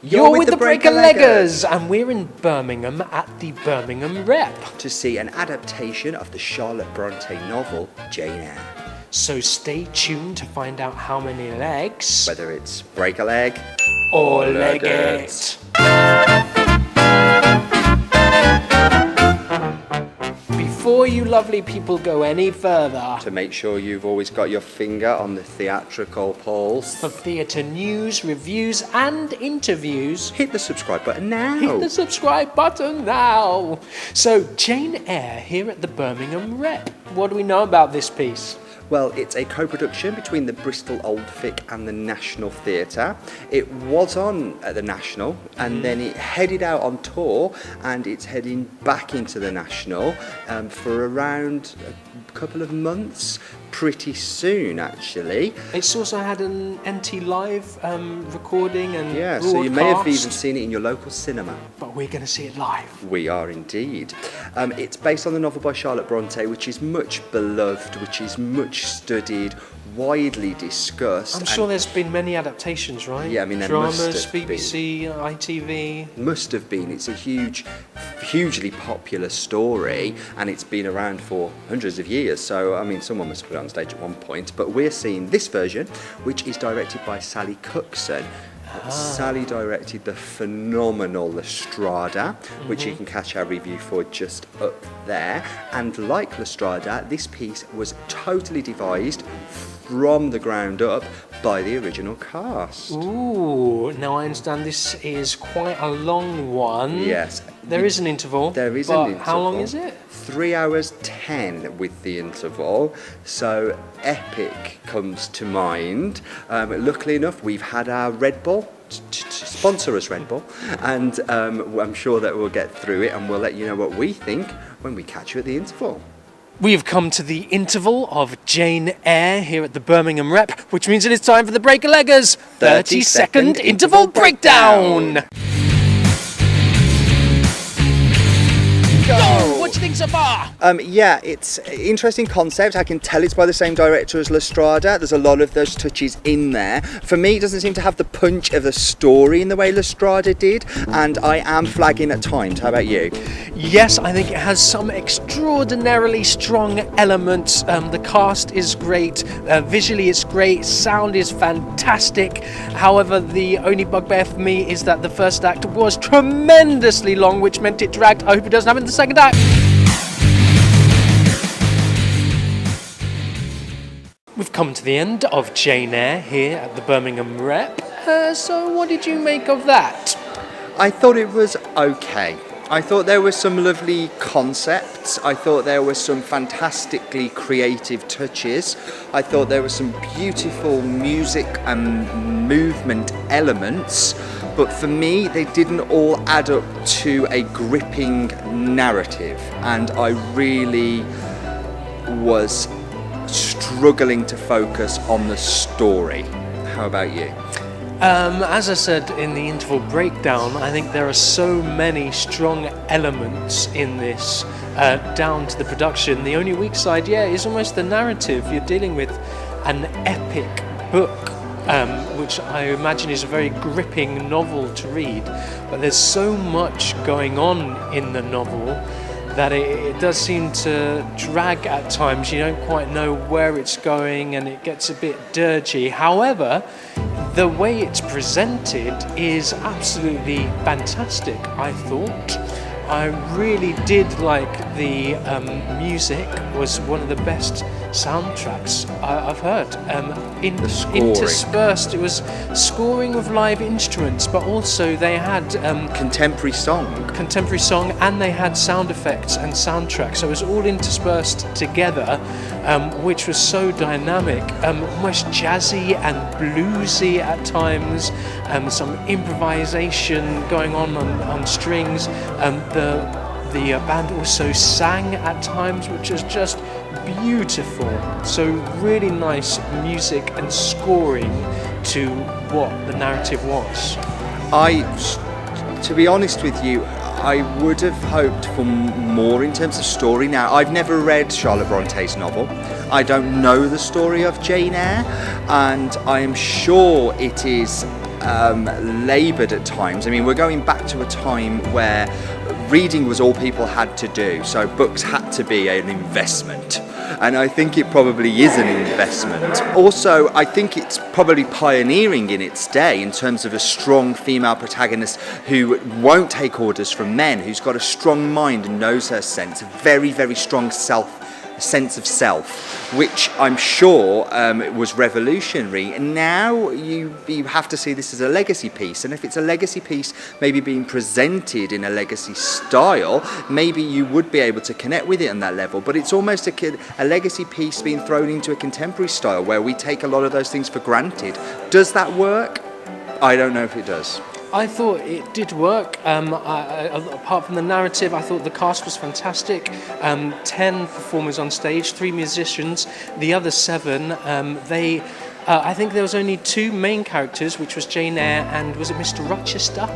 You're with the Breaker-Leggers, and we're in Birmingham at the Birmingham Rep to see an adaptation of the Charlotte Brontë novel, Jane Eyre. So stay tuned to find out how many legs, whether it's break a leg or leg it. Before you lovely people go any further, to make sure you've always got your finger on the theatrical pulse of theatre news, reviews and interviews, hit the subscribe button now. Hit the subscribe button now. So Jane Eyre here at the Birmingham Rep. What do we know about this piece? Well, it's a co-production between the Bristol Old Vic and the National Theatre. It was on at the National and then it headed out on tour, and it's heading back into the National for around a couple of months, pretty soon actually. It's also had an NT Live recording and broadcast. So you may have even seen it in your local cinema. But we're going to see it live. We are indeed. It's based on the novel by Charlotte Brontë, which is much beloved, which is much studied, widely discussed. I'm sure there's been many adaptations, right? Yeah, I mean, there Dramas, must have BBC, ITV. Must have been. It's a hugely popular story, and it's been around for hundreds of years. So, I mean, someone must have put it on stage at one point. But we're seeing this version, which is directed by Sally Cookson. Sally directed the phenomenal Strada, which you can catch our review for just up there. And like Strada, this piece was totally devised from the ground up by the original cast. Ooh, now I understand this is quite a long one. Yes. There is an interval. There is an interval. How long is it? 3 hours 10 with the interval. So epic comes to mind. Luckily enough, we've had our Red Bull. Sponsor us, Red Bull, and I'm sure that we'll get through it, and we'll let you know what we think when we catch you at the interval. We have come to the interval of Jane Eyre here at the Birmingham Rep, which means it is time for the Breaker-Leggers 30-second interval breakdown. Go! What do you think so far? Yeah, it's an interesting concept. I can tell it's by the same director as Strada. There's a lot of those touches in there. For me, it doesn't seem to have the punch of the story in the way Strada did, and I am flagging at times. How about you? Yes, I think it has some extraordinarily strong elements. The cast is great, visually it's great, sound is fantastic. However, the only bugbear for me is that the first act was tremendously long, which meant it dragged. I hope it doesn't happen in the second act. We've come to the end of Jane Eyre here at the Birmingham Rep. So what did you make of that? I thought it was okay. I thought there were some lovely concepts. I thought there were some fantastically creative touches. I thought there were some beautiful music and movement elements. But for me, they didn't all add up to a gripping narrative. And I really was struggling to focus on the story. How about you? As I said in the interval breakdown, I think there are so many strong elements in this, down to the production. The only weak side, is almost the narrative. You're dealing with an epic book, which I imagine is a very gripping novel to read. But there's so much going on in the novel that it does seem to drag at times. You don't quite know where it's going and it gets a bit dirgy. However, the way it's presented is absolutely fantastic, I thought. I really did like the music. Was one of the best soundtracks I've heard. Interspersed, it was scoring of live instruments, but also they had contemporary song, and they had sound effects and soundtracks. So it was all interspersed together, which was so dynamic, almost jazzy and bluesy at times. Some improvisation going on strings. The band also sang at times, which was just beautiful. So really nice music and scoring to what the narrative was. To be honest with you, I would have hoped for more in terms of story. Now, I've never read Charlotte Bronté's novel. I don't know the story of Jane Eyre, and I am sure it is laboured at times. I mean, we're going back to a time where reading was all people had to do, so books had to be an investment, and I think it probably is an investment. Also, I think it's probably pioneering in its day in terms of a strong female protagonist who won't take orders from men, who's got a strong mind and knows her sense, a very, very strong sense of self, which I'm sure was revolutionary. And now you have to see this as a legacy piece, and if it's a legacy piece maybe being presented in a legacy style, maybe you would be able to connect with it on that level. But it's almost a legacy piece being thrown into a contemporary style where we take a lot of those things for granted. Does that work? I don't know if it does. I thought it did work. Apart from the narrative, I thought the cast was fantastic. 10 performers on stage, 3 musicians. The other 7, I think there was only 2 main characters, which was Jane Eyre and was it Mr. Rochester?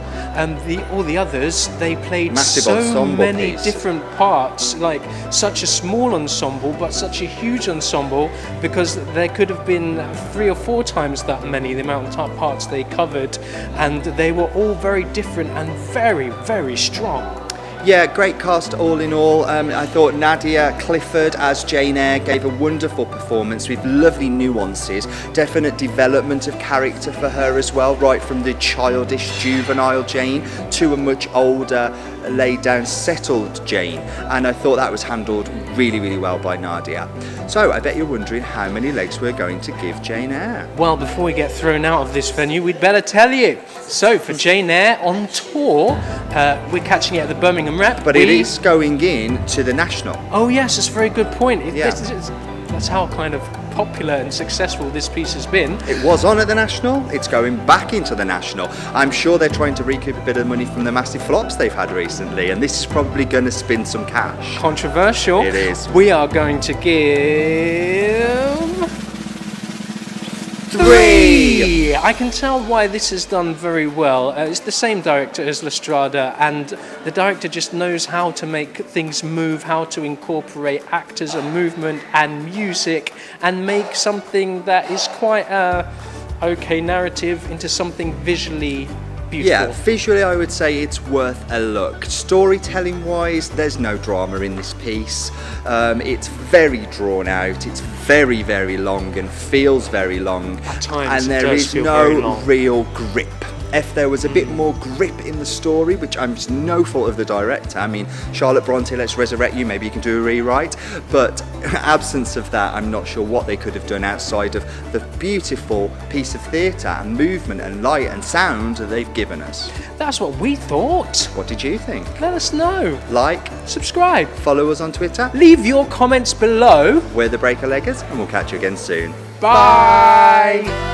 All the others, they played Massive so many piece. different parts, like such a small ensemble, but such a huge ensemble, because there could have been 3 or 4 times that many, the amount of parts they covered, and they were all very different and very, very strong. Yeah, great cast all in all. I thought Nadia Clifford as Jane Eyre gave a wonderful performance with lovely nuances, definite development of character for her as well, right from the childish, juvenile Jane to a much older, laid down, settled Jane. And I thought that was handled really, really well by Nadia. So I bet you're wondering how many legs we're going to give Jane Eyre. Well, before we get thrown out of this venue, we'd better tell you. So for Jane Eyre on tour, we're catching it at the Birmingham Rep. But it is going in to the National. Oh yes, that's a very good point. Yeah. That's how kind of popular and successful this piece has been. It was on at the National, it's going back into the National. I'm sure they're trying to recoup a bit of money from the massive flops they've had recently, and this is probably going to spin some cash. Controversial. It is. We are going to give 3! I can tell why this is done very well. It's the same director as Strada, and the director just knows how to make things move, how to incorporate actors and movement and music, and make something that is quite a okay narrative into something visually beautiful. Yeah, visually I would say it's worth a look. Storytelling wise, there's no drama in this piece. It's very drawn out, it's very, very long and feels very long. At times and it there does is feel very no long. real grip. If there was a bit more grip in the story, which I'm just no fault of the director. I mean, Charlotte Brontë, let's resurrect you, maybe you can do a rewrite. But absence of that, I'm not sure what they could have done outside of the beautiful piece of theatre and movement and light and sound that they've given us. That's what we thought. What did you think? Let us know. Like, Subscribe. follow us on Twitter. Leave your comments below. We're the Breaker Leggers, and we'll catch you again soon. Bye.